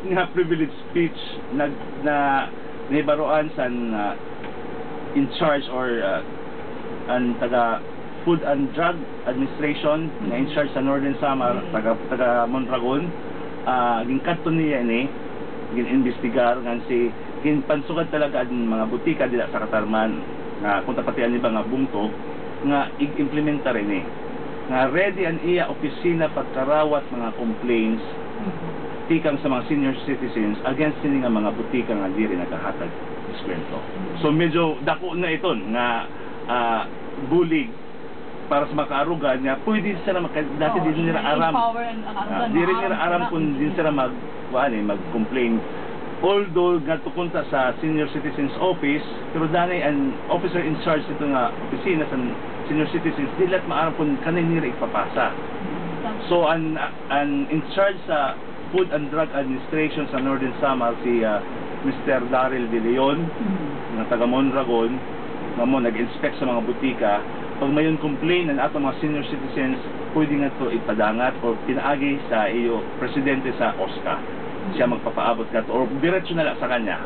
nga privilege speech na nibaroan sa in charge or ang taga Food and Drug Administration na in charge sa Northern Samar, taga Mondragon, ginkadto niya ni gin-investigar nga si ginpansukat talaga ang mga butika dila sa Katarman nga kung tapatian ni ba nga bungtog nga i-implementa rin nga ready ang iya opisina pagkarawat mga complaints tikang sa mga senior citizens against sini nga mga butika nga diri nagahatag diskwento. So medyo dako na iton nga bulig para sa makaarugan niya, pwede sila dati din nila aram. Di rin nila aram kung din sila mag-complain. Although gatukunta sa Senior Citizens Office, pero dani ang officer in charge nito nga opisina sa Senior Citizens, di lahat maaram kung kanin nila ipapasa. So ang in charge sa Food and Drug Administration sa Northern Samar si Mr. Daryl De Leon, ng taga Mondragon, nga mo nag-inspect sa mga butika. Pag mayon complain ng atong mga senior citizens, pwede nga ito ipadangat o pinaagi sa iyo presidente sa OSCA. Siya magpapaabot ka to, or diretso na lang sa kanya.